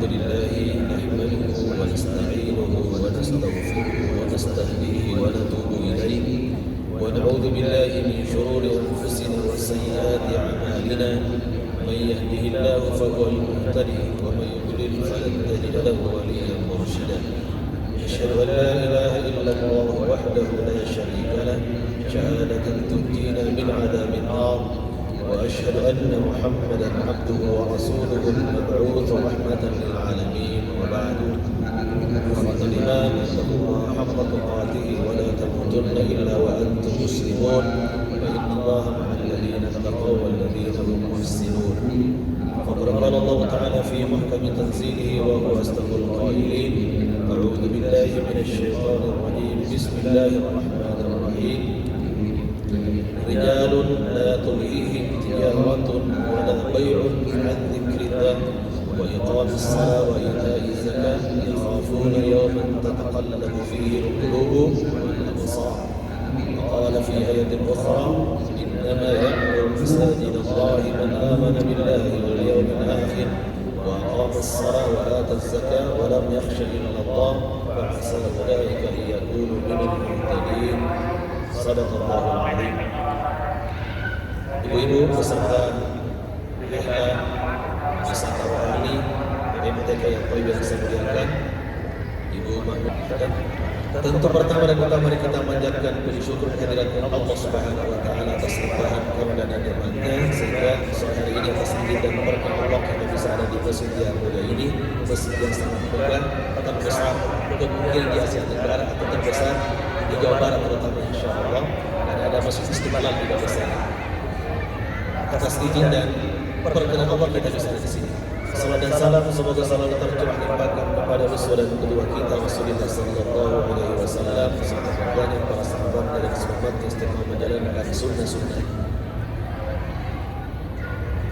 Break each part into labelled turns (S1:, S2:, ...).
S1: لله نحمده ونستعينه ونستغفره ونستهديه ونتوب إليه ونعوذ بالله من شرور أنفسنا وسيئات أعمالنا من يهده الله فهو المهتدي ومن يضلل فلن تجد له وليا مرشدا أشهد أن لا إله إلا الله وحده لا شريك له شهادة تنجينا من عذاب النار وأشهد أن محمدا عبده ورسوله المبعوث رحمة للعالمين وبعد فقد الإيمان اتقوا الله حق تقاته ولا تموتن إلا وأنتم مسلمون فإن الله مع الذين اتقوا والذين هم محسنون فقد قال الله تعالى في محكم تنزيله وهو أصدق القائلين أعوذ بالله من الشيطان الرجيم بسم الله الرحمن الرحيم رجال لا تلهيهم تجارة ولا بيع عن ذكر الله وإقام الصلاة وإيتاء الزكاة يخافون يوما تتقلب فيه القلوب والأبصار وقال في آية أخرى إنما يأمر مساجد الله من آمن بالله واليوم الآخر وأقام الصلاة وآتى الزكاة ولم يخش إلا الله فعسى أولئك أن يكونوا من المهتدين صدق الله العظيم. Ibu-ibu beserta pihak wisata rohani MTK yang paling saya muliakan, Ibu Mahmud, tentu pertama dan utama kita manjatkan puji syukur kehadirat Allah Subhanahu wa taala atas limpahan karunia dan nikmat-Nya sehingga sore hari ini atas izin dan berkat Allah kita bisa ada di masjid yang mulia ini, masjid yang sangat megah, terbesar mungkin di Asia Tenggara atau terbesar di Jawa Barat terutama insyaallah, dan ada masjid Istiqlal juga besar. Atas izin dan perkenan Allah kita bisa di sini. Salam dan salam semoga selalu tercurah limpahkan kepada Rasul dan kedua kita Rasulullah sallallahu alaihi wasallam serta keluarga para sahabat dan sahabat yang istiqomah menjalankan sunnah-sunnah.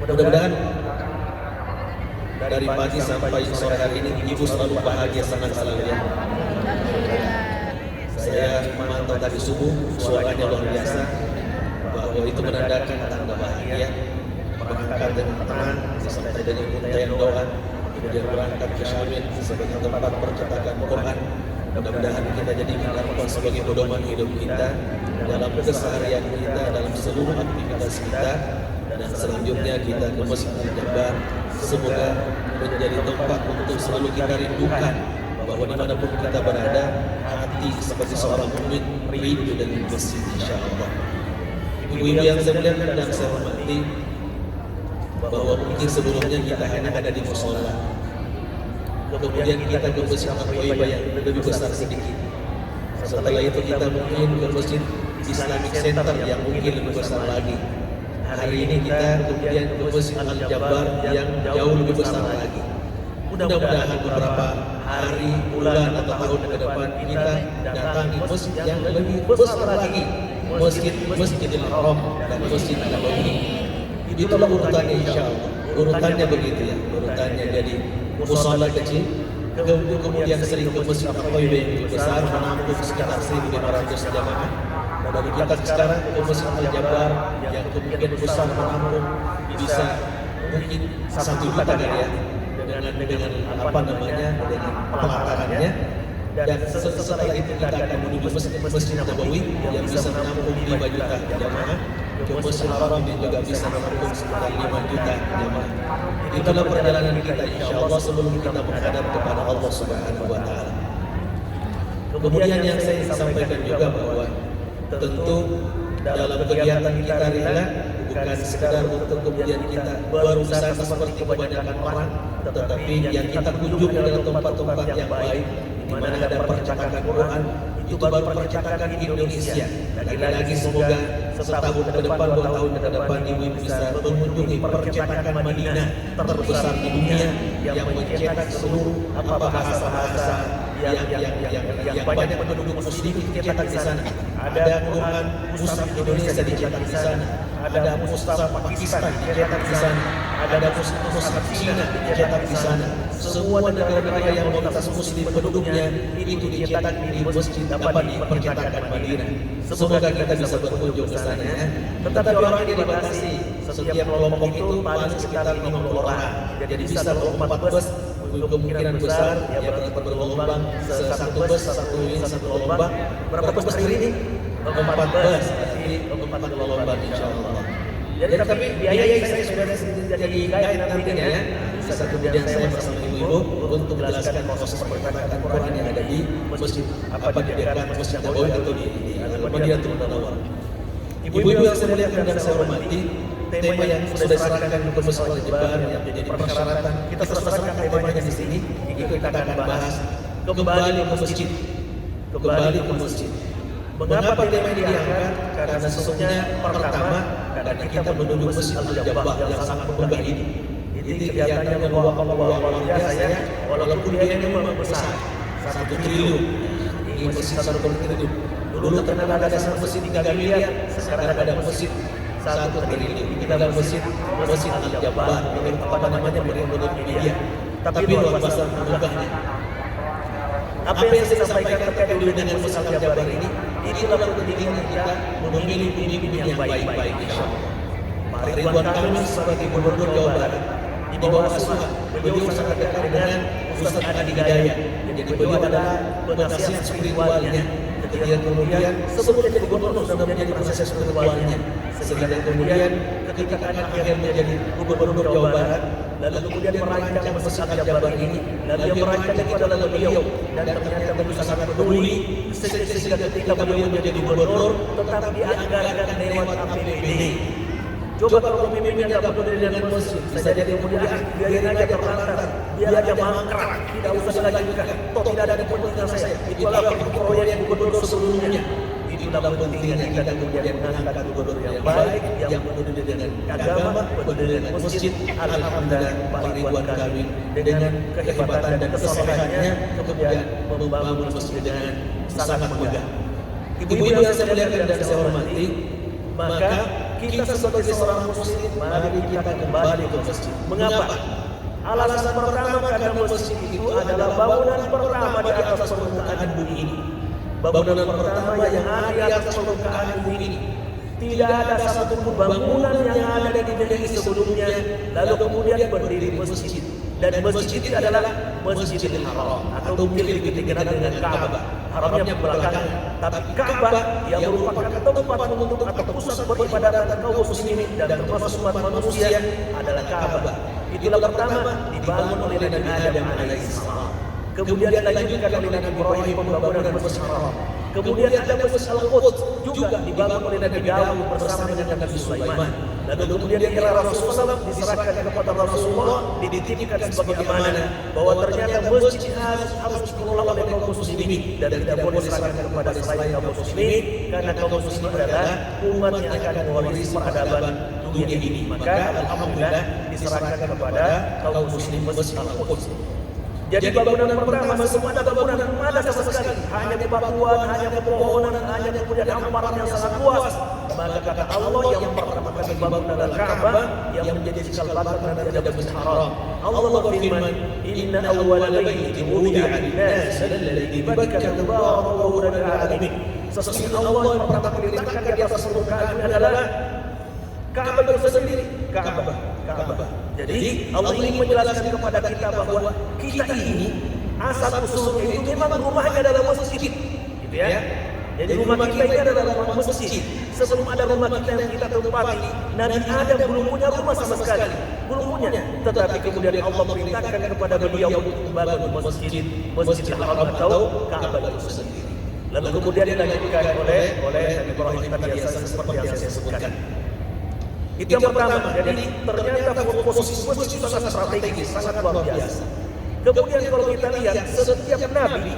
S1: Mudah-mudahan dari pagi sampai sore hari ini ibu selalu bahagia sangat selalu ya. Saya memantau tadi subuh suaranya luar biasa, bahwa itu menandakan tanda bahagia, berangkat dengan tenang disertai dengan untayan doa, kemudian berangkat ke Syamil sebagai tempat percetakan Quran. Mudah-mudahan kita jadikan Al-Quran sebagai pedoman hidup kita dalam keseharian kita, dalam seluruh aktivitas kita, dan selanjutnya kita ke Masjid Al-Jabar. Semoga menjadi tempat untuk selalu kita rindukan bahwa dimanapun kita berada, hati seperti seorang mukmin rindu dengan masjid insyaallah. Ibu-ibu yang saya muliakan dan saya hormati, bahwa mungkin sebelumnya kita hanya ada di musola, kemudian kita ke masjid Al-Thayyibah yang lebih besar sedikit. Setelah itu kita mungkin ke masjid Islamic Center yang mungkin lebih besar lagi. Hari ini kita kemudian ke masjid Al-Jabar yang jauh lebih besar lagi. Mudah-mudahan beberapa hari, bulan atau tahun ke depan kita datang di masjid yang lebih besar lagi, Masjidil Haram dan Masjid Nabawi. Itulah urutannya insyaallah. Urutannya begitu ya. Urutannya jadi musala kecil, kemudian sering ke Masjid Al-Thayyibah yang besar menampung sekitar 1.500 jamaah. Dan kita sekarang ke Masjid Al-Jabar yang kemudian besar menampung bisa mungkin 1 juta kan ya. Dengan apa namanya, dengan pelatarannya, dan setelah itu kita akan menuju Masjid Nabawi yang bisa menampung 5 juta jamaah, ke Masjid Haram yang juga bisa menampung sekitar 5 juta jamaah. Itulah perjalanan kita insyaallah sebelum kita menghadap kepada Allah Subhanahu wa taala. Kemudian yang saya ingin sampaikan juga bahwa tentu dalam kegiatan kita rela bukan sekedar untuk kemudian kita berwisata seperti kebanyakan orang, tetapi yang kita kunjungi adalah tempat-tempat yang baik di mana ada percetakan Quran. Itu baru percetakan di Indonesia. Lagi-lagi semoga setahun ke depan, 2 tahun ke depan ibu bisa mengunjungi percetakan Madinah terbesar di dunia yang mencetak seluruh bahasa-bahasa yang banyak penduduk muslim dicetak di sana. Ada Quran Mushaf Indonesia dicetak di sana, ada Mushaf Pakistan dicetak di sana, ada Mushaf Cina dicetak di sana. Semua negara-negara yang mayoritas muslim penduduknya itu dicetak di masjid di percetakan Madinah. Semoga kita bisa berkunjung ke sana ya. Tetapi orangnya dibatasi. Setiap kelompok itu paling sekitar 50 orang. Jadi bisa 4 bus kemungkinan besar ya bergelombang satu bus, satu lomba. Berapa bus hari ini? 4 bus, berarti 4 gelombang insya Allah. Jadi tapi biaya saya sudah jadi guide nantinya ya. Bisa kemudian saya bersama ibu-ibu untuk menjelaskan proses percetakan Quran yang ada di masjid apa di daerah Masjid Nabawi atau di Madinatul Munawwarah. Ibu-ibu yang saya lihat dan saya hormati, tema yang sudah diserahkan ke Masjid Al-Jabbar yang menjadi persyaratan kita serahkan temanya di sini. Kita akan bahas kembali ke masjid, kembali ke masjid. Mengapa tema ini diangkat? Karena sesungguhnya pertama, karena kita menuju Masjid Al-Jabbar yang sangat megah ini. Jadi kelihatannya luar biasa ya, walaupun dia memang besar, 1 triliun. Ini masjid 1 triliun. Dulu terkenal ada masjid 3 miliar, sekarang ada masjid 1 triliun. Ini adalah masjid Al-Jabbar, apa namanya menurut media. Tapi luar biasa megahnya. Apa yang saya sampaikan terkait dengan Masjid Al-Jabbar ini, itulah pentingnya kita memilih pemimpin yang baik-baik insyaallah. Pak Ridwan Kamil sebagai Gubernur Jawa Barat di bawah asuhan beliau sangat dekat dengan Ustaz Adi Hidayat. Jadi beliau adalah penasihat spiritualnya. Kemudian sebelum jadi gubernur sudah menjadi proses spiritualnya. Sehingga kemudian ketika akhirnya menjadi Gubernur Jawa Barat, lalu kemudian merancang Masjid Al-Jabbar ini, lalu yang merancang itu adalah beliau, dan ternyata beliau sangat peduli sehingga ketika beliau menjadi gubernur tetap dianggarkan lewat APBD. Coba kalau pemimpinnya tidak peduli dengan masjid, bisa jadi kemudian biarin aja terlantar, biar aja mangkrak, tidak usah dilanjutkan, toh tidak ada kepentingan saya. Itulah proyek gubernur sebelumnya. Itulah pentingnya kita kemudian mengangkat gubernur yang baik, yang peduli dengan agama, peduli dengan masjid. Alhamdulillah Pak Ridwan Kamil dengan kehebatan dan kesolehannya kemudian membangun masjid dengan sangat megah. Ibu-ibu yang saya lihat dan saya hormati, maka kita sebagai seorang muslim mari kita kembali ke masjid. Mengapa? Alasan pertama karena masjid itu adalah bangunan pertama di atas permukaan bumi ini. Bangunan pertama yang ada di atas permukaan bumi ini. Tidak ada satu bangunan yang ada di negeri sebelumnya lalu kemudian berdiri masjid. Dan masjid itu adalah Masjidil Haram atau mungkin lebih dikenal dengan Ka'bah. Haramnya belakangan, tapi Ka'bah yang merupakan tempat untuk atau pusat peribadatan kaum muslimin dan termasuk umat manusia adalah Ka'bah. Itulah pertama dibangun oleh Nabi Adam alaihissalam. Kemudian dilanjutkan oleh Nabi Ibrahim pembangunan Masjidil Haram. Kemudian ada Masjid Al-Quds juga dibangun oleh Nabi Daud bersama dengan Nabi Sulaiman. Lalu kemudian di era Rasulullah diserahkan kepada Rasulullah, dititipkan sebagai amanah bahwa ternyata masjid harus dikelola oleh kaum muslimin dan tidak boleh diserahkan kepada selain kaum muslimin karena kaum muslimin adalah umat yang akan mewarisi peradaban dunia ini. Maka alhamdulillah diserahkan kepada kaum muslimin Masjid Al-Quds. Jadi bangunan pertama semua ada bangunan ada sama sekali, hanya bebatuan, hanya pepohonan, hanya kemudian hamparan yang sangat luas. Maka kata Allah yang pertama kali dibangun adalah Ka'bah yang menjadi cikal bakal nanti ada Masjidil Haram. Allah berfirman, Inna awwala baitin wudi'a lin-nas alladzi Bakkata mubarakan wa hudan lil-'alamin. Sesungguhnya Allah yang pertama kali diletakkan di atas permukaan adalah Ka'bah itu sendiri, Ka'bah. Jadi Allah ingin menjelaskan kepada kita bahwa kita ini asal usulnya itu memang rumahnya adalah masjid, gitu ya. Jadi rumah kita ini adalah rumah masjid. Sebelum ada rumah kita yang kita tempati, Nabi Adam belum punya rumah sama sekali, belum punya. Tetapi kemudian Allah perintahkan kepada beliau untuk membangun Masjidil Haram atau Ka'bah itu sendiri. Lalu kemudian dilanjutkan oleh Nabi Ibrahim tadi seperti yang saya sebutkan. Itu yang pertama. Jadi ternyata posisi masjid itu sangat strategis, sangat luar biasa. Kemudian kalau kita lihat setiap nabi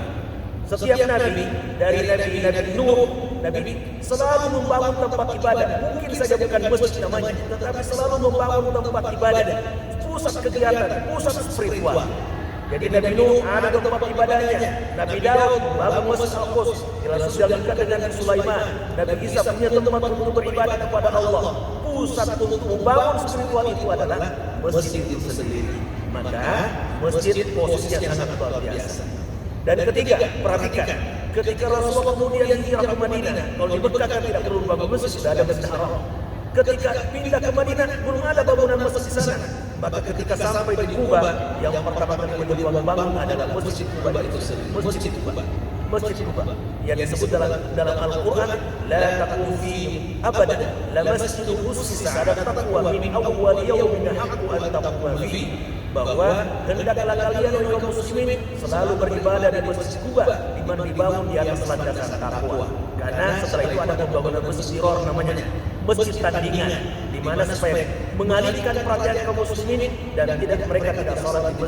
S1: dari Nabi Nuh, Nabi selalu membangun tempat ibadah. Mungkin saja bukan masjid namanya, tetapi selalu membangun tempat ibadah, pusat kegiatan, pusat spiritual. Jadi Nabi Nuh ada tempat ibadahnya, Nabi Daud bangun Masjid Al-Quds, sudah dekat dengan Sulaiman. Nabi Isa punya tempat untuk beribadah kepada Allah. Pusat untuk membangun spiritual itu adalah masjid itu sendiri. Maka masjid posisinya sangat luar biasa. Dan ketiga, perhatikan, ketika Rasulullah kemudian hijrah ke Madinah, kalau di Mekah kan tidak perlu bangun masjid, sudah ada Masjid Haram. Ketika pindah ke Madinah belum ada bangunan masjid di sana.
S2: Maka ketika sampai di Kuba, yang pertama kali dibangun adalah Masjid Kuba itu sendiri. Masjid Kuba yang disebut dalam Al-Quran, la taqum fi abadan la masjidun ussisa ala taqwa min awwal yawmin haqqu an taquma fi, bahwa hendaklah kalian kaum muslimin selalu beribadah di Masjid Kuba di mana dibangun di atas landasan takwa. Karena setelah itu ada pembangunan Masjid Diror namanya, masjid tandingan, di mana supaya mengalihkan perhatian kaum muslimin dan mereka tidak sholat di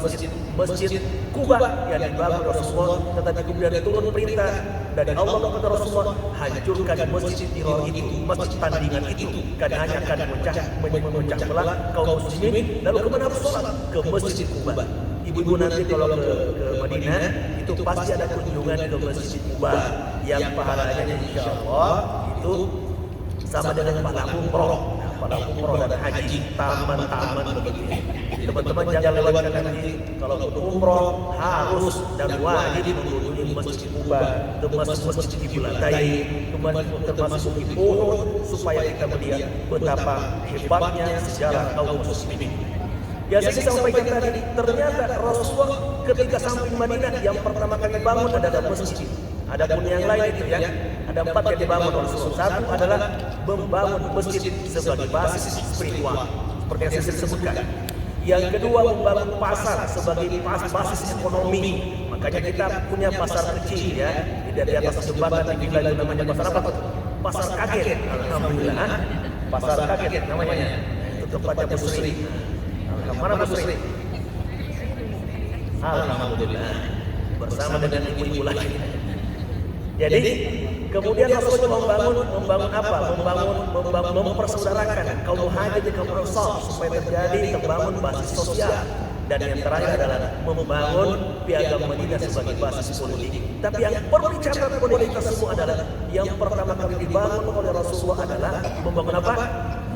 S2: masjid Kuba yang dibangun Rasulullah, tetapi kemudian turun perintah dari Allah kepada Rasulullah, hancurkan masjid Diror itu, masjid tandingan itu, karena hanya akan memecah belah kaum muslimin. Lalu kemana harus sholat? Ke Masjid Kuba. Ibu-ibu nanti kalau ke Madinah itu pasti ada kunjungan ke Masjid Kuba yang pahalanya insya Allah itu sama dengan pahala umroh. Pahala umroh dan haji, taman-taman begitu. Teman-teman jangan lewatkan haji. Kalau untuk umroh harus dan wajib mengunjungi Masjid Kuba, termasuk Masjid Qiblatain, termasuk di Uhud, supaya kita melihat betapa hebatnya sejarah kaum muslimin. Ya, saya sampaikan tadi, ternyata Rasulullah ketika sampai Madinah yang pertama kali bangun adalah masjid. Adapun yang lain itu ya, ada 4 yang dibangun Rasulullah. Satu adalah membangun masjid sebagai basis spiritual, seperti yang saya sebutkan. Yang kedua, membangun pasar sebagai basis ekonomi. Makanya kita punya pasar kecil ya, di atas jembatan di Villa itu namanya pasar apa? Pasar kaget. Alhamdulillah, pasar kaget namanya. Itu tempatnya Busri. Mana Busri? Alhamdulillah, bersama dengan ibu-ibu lain. Jadi kemudian Rasulullah membangun apa? Mempersaudarakan kaum muhajir dan kaum ansar supaya terbangun basis sosial. Dan yang terakhir adalah membangun piagam Madinah sebagai basis politik. Tapi yang perlu dicatat oleh kita semua adalah yang pertama kali dibangun oleh Rasulullah adalah membangun apa?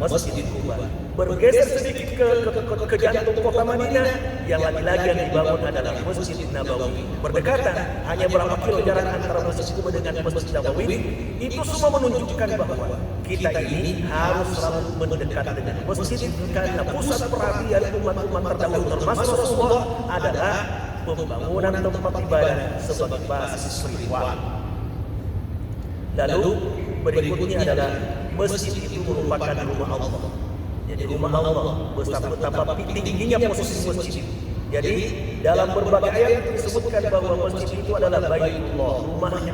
S2: Masjid Kuba. Bergeser sedikit ke jantung kota Madinah, yang lagi-lagi yang dibangun adalah Masjid Nabawi. Berdekatan, hanya berapa kilo jarak antara Masjid Kuba dengan Masjid Nabawi. Itu semua menunjukkan bahwa kita ini harus selalu mendekat dengan masjid, karena pusat perhatian umat-umat terdahulu termasuk Rasulullah adalah pembangunan tempat ibadah sebagai basis spiritual. Lalu berikutnya adalah masjid itu merupakan rumah Allah. Jadi rumah Allah, betapa tingginya posisi masjid. Jadi dalam berbagai ayat disebutkan bahwa masjid itu adalah Baitullah, rumahnya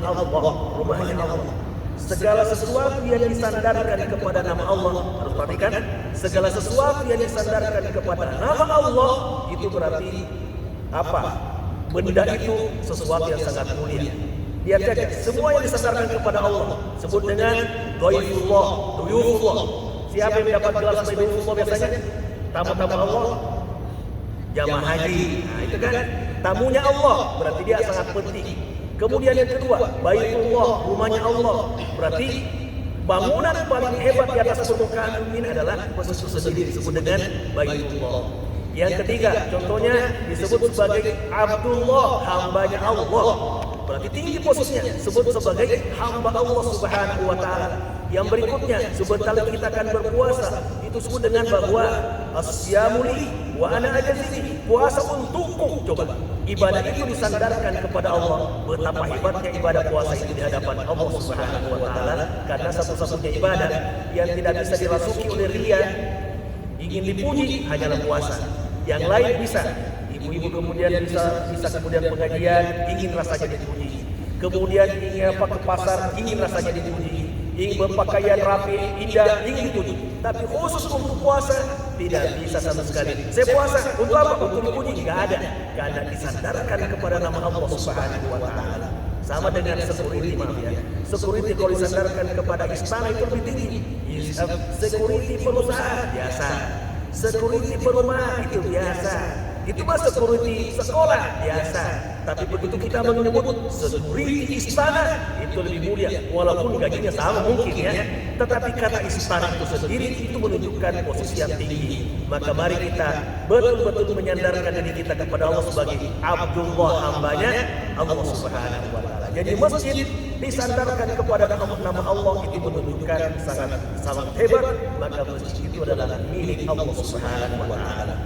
S2: Allah. Segala sesuatu yang disandarkan kepada nama Allah, harus perhatikan, segala sesuatu yang disandarkan kepada nama Allah itu berarti apa? Benda itu sesuatu yang sangat mulia. Lihat saja, semua yang disandarkan kepada Allah sebut dengan Duyufullah. Siapa yang dapat gelar Duyufullah biasanya? Tamu-tamu Allah, jamaah haji. Nah, itu kan tamunya Allah, berarti dia sangat penting. Kemudian yang kedua, Baitullah, rumahnya Allah. Berarti bangunan paling hebat di atas permukaan bumi adalah masjid sendiri disebut dengan Baitullah. Yang ketiga, contohnya disebut sebagai Abdullah, hambanya Allah. Berarti tinggi posisinya, disebut sebagai hamba Allah Subhanahu wa taala. Yang berikutnya, sebentar lagi kita akan berpuasa, itu disebut dengan bahwa asyamuli wa ana ajzi, puasa untukku. Coba, ibadah itu disandarkan kepada Allah. Betapa hebatnya ibadah puasa itu di hadapan Allah Subhanahu wa taala, karena satu-satunya ibadah yang tidak bisa dirasuki oleh riya, ingin dipuji hanyalah puasa. Yang lain bisa. Ibu-ibu kemudian bisa kemudian pengajian, ingin rasanya dipuji. Kemudian ingin apa ke pasar, ingin rasanya dipuji. Ingin berpakaian rapi, indah, ingin dipuji. Tapi khusus untuk puasa tidak bisa sama sekali. Saya puasa untuk apa? Untuk dipuji? Tidak ada. Karena disandarkan kepada nama Allah Subhanahu wa taala. Sama dengan security, maaf ya. Security kalau disandarkan kepada istana itu lebih tinggi. Security perusahaan biasa. Security perumahan itu biasa. Itu mah security sekolah biasa. Tapi begitu kita menyebut security istana, itu lebih mulia. Walaupun gajinya sama mungkin ya, tetapi kata istana itu sendiri itu menunjukkan posisi yang tinggi. Maka mari kita betul-betul menyandarkan diri kita kepada Allah sebagai Abdullah, hambanya Allah Subhanahu wa taala. Jadi masjid disandarkan kepada nama Allah itu menunjukkan sangat hebat. Maka masjid itu adalah milik Allah Subhanahu wa taala.